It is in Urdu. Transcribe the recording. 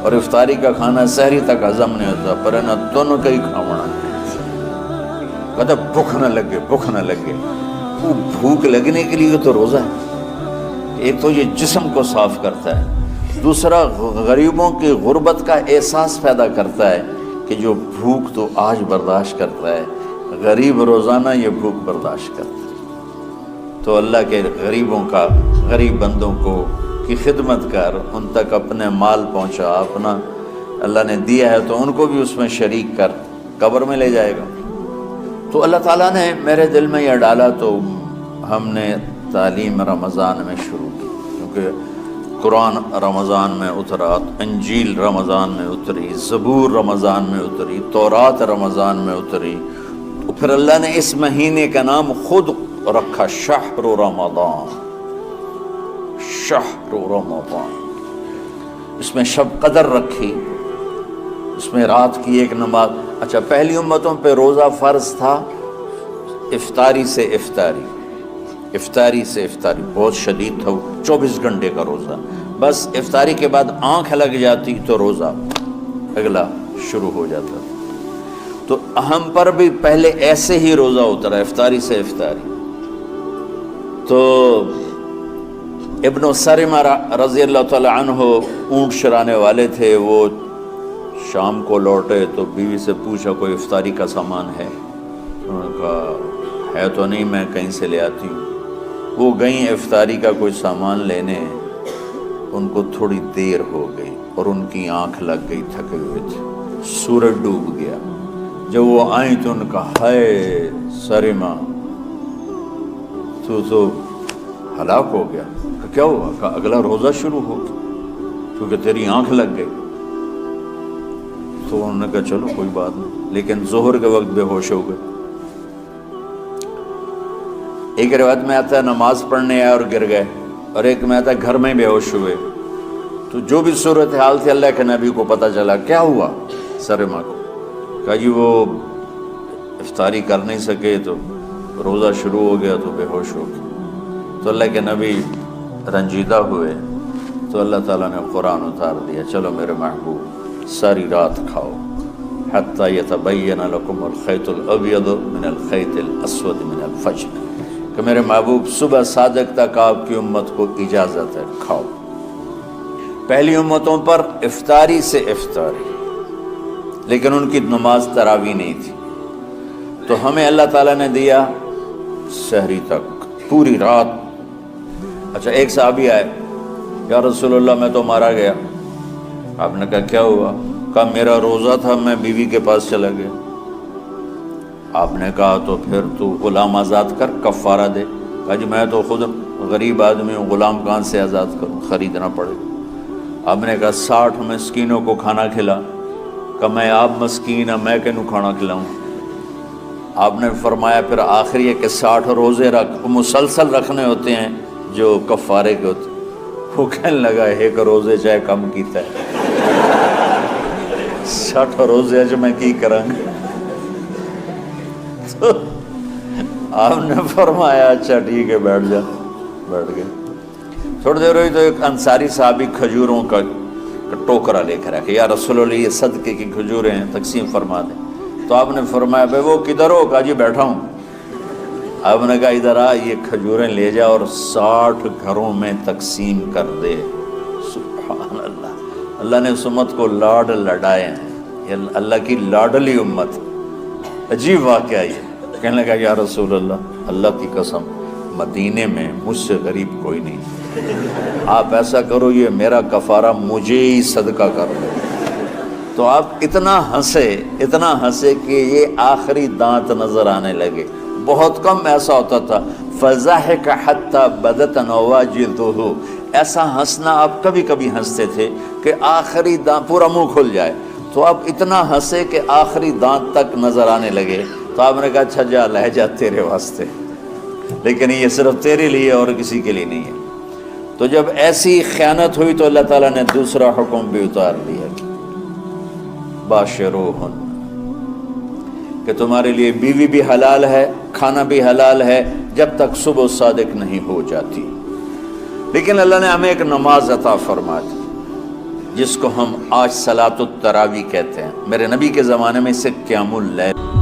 اور افطاری کا کھانا سحری تک ہضم نہیں ہوتا، پر نہ دونوں کا ہی کھاونا کہتا بھوک نہ لگے۔ وہ بھوک لگنے کے لیے تو روزہ ہے، ایک تو یہ جسم کو صاف کرتا ہے، دوسرا غریبوں کی غربت کا احساس پیدا کرتا ہے کہ جو بھوک تو آج برداشت کرتا ہے، غریب روزانہ یہ بھوک برداشت کرتا ہے۔ تو اللہ کے غریب بندوں کی خدمت کر، ان تک اپنے مال پہنچا، اپنا اللہ نے دیا ہے تو ان کو بھی اس میں شریک کر، قبر میں لے جائے گا۔ تو اللہ تعالیٰ نے میرے دل میں یہ ڈالا تو ہم نے تعلیم رمضان میں شروع کی، کیونکہ قرآن رمضان میں اترا، انجیل رمضان میں اتری، زبور رمضان میں اتری، تورات رمضان میں اتری، تو پھر اللہ نے اس مہینے کا نام خود رکھا شہر رمضان، شہر رمضان۔ اس میں شب قدر رکھی، اس میں رات کی ایک نماز۔ اچھا، پہلی امتوں پہ روزہ فرض تھا افطاری سے افطاری، بہت شدید تھا، 24 گھنٹے کا روزہ، بس افطاری کے بعد آنکھ لگ جاتی تو روزہ اگلا شروع ہو جاتا۔ تو ہم پر بھی پہلے ایسے ہی روزہ اترا، افطاری سے افطاری۔ تو ابن سرمہ رضی اللہ تعالی عنہ اونٹ چرانے والے تھے، وہ شام کو لوٹے تو بیوی سے پوچھا کوئی افطاری کا سامان ہے؟ انہوں نے کہا ہے تو نہیں، میں کہیں سے لے آتی ہوں۔ وہ گئیں افطاری کا کوئی سامان لینے، ان کو تھوڑی دیر ہو گئی اور ان کی آنکھ لگ گئی، تھکے ہوئے تھے، سورج ڈوب گیا۔ جب وہ آئیں تو ان کا ہائے سرمہ تو ہلاک ہو گیا۔ کیا ہوا؟ کہا اگلا روزہ شروع ہو گیا کیونکہ تیری آنکھ لگ گئی۔ تو انہوں نے کہا چلو کوئی بات نہیں، لیکن ظہر کے وقت بے ہوش ہو گئے۔ ایک روایت میں آتا ہے نماز پڑھنے آئے اور گر گئے، اور ایک میں آتا ہے گھر میں بے ہوش ہوئے۔ تو جو بھی صورتحال تھی اللہ کے نبی کو پتہ چلا۔ کیا ہوا سرمہ کو؟ کہا جی وہ افطاری کر نہیں سکے تو روزہ شروع ہو گیا تو بے ہوش ہو گئے۔ تو اللہ کے نبی رنجیدہ ہوئے تو اللہ تعالیٰ نے قرآن اتار دیا، چلو میرے محبوب ساری رات کھاؤ حتیٰ یتبین لکم الخیط الابیض من الخیط الاسود من الفجر، کہ میرے محبوب صبح صادق تک آپ کی امت کو اجازت ہے، کھاؤ۔ پہلی امتوں پر افطاری سے افطاری، لیکن ان کی نماز تراویح نہیں تھی، تو ہمیں اللہ تعالیٰ نے دیا سحری تک، پوری رات۔ اچھا، ایک صحابی آئے، یا رسول اللہ میں تو مارا گیا۔ آپ نے کہا کیا ہوا؟ کہا میرا روزہ تھا، میں بیوی کے پاس چلا گیا۔ آپ نے کہا تو پھر تو غلام آزاد کر، کفارہ دے۔ کہا جی میں تو خود غریب آدمی ہوں، غلام کہاں سے آزاد کروں، خریدنا پڑے۔ آپ نے کہا 60 مسکینوں کو کھانا کھلا۔ کہ میں آپ مسکین ہیں، میں کینوں کھانا کھلاؤں؟ آپ نے فرمایا پھر آخری ہے کہ 60 روزے رکھ، مسلسل رکھنے ہوتے ہیں جو کفارے کے ہوتے۔ وہ کہنے لگا ایک روزے چاہے کم کیتا ہے، 60 روزے اج میں کی کروں گا؟ تو آپ نے فرمایا اچھا ٹھیک ہے بیٹھ جا۔ بیٹھ گئے۔ تھوڑی دیر ہوئی تو ایک انصاری صحابی کھجوروں کا ٹوکرا لے کر آیا کہ یا رسول اللہ یہ صدقے کی کھجوریں ہیں، تقسیم فرما دیں۔ تو آپ نے فرمایا بھائی وہ کدھر ہو؟ کہا جی بیٹھا ہوں۔ آپ نے کہا ادھر آ، یہ کھجوریں لے جا اور 60 گھروں میں تقسیم کر دے۔ سبحان اللہ، اللہ نے اس امت کو لاڈ لڈائے ہیں، یہ اللہ کی لاڈلی امت۔ عجیب واقعہ یہ، کہنے لگا یا رسول اللہ، اللہ کی قسم مدینے میں مجھ سے غریب کوئی نہیں، آپ ایسا کرو یہ میرا کفارہ مجھے ہی صدقہ کر دو۔ تو آپ اتنا ہنسے کہ یہ آخری دانت نظر آنے لگے۔ بہت کم ایسا ہوتا تھا فضحک حتی بدت نواجذہ، ایسا ہنسنا آپ کبھی کبھی ہنستے تھے کہ آخری دانت پورا منہ کھل جائے، تو آپ اتنا ہنسے کہ آخری دانت تک نظر آنے لگے۔ تو آپ نے کہا اچھا جا لہ جا تیرے واسطے، لیکن یہ صرف تیرے لیے اور کسی کے لیے نہیں ہے۔ تو جب ایسی خیانت ہوئی تو اللہ تعالیٰ نے دوسرا حکم بھی اتار دیا، باشروہن، کہ تمہارے لیے بیوی بھی حلال ہے، کھانا بھی حلال ہے جب تک صبح صادق نہیں ہو جاتی۔ لیکن اللہ نے ہمیں ایک نماز عطا فرما دی، جس کو ہم آج صلاۃ التراوی کہتے ہیں. میرے نبی کے زمانے میں اسے قیام اللیل.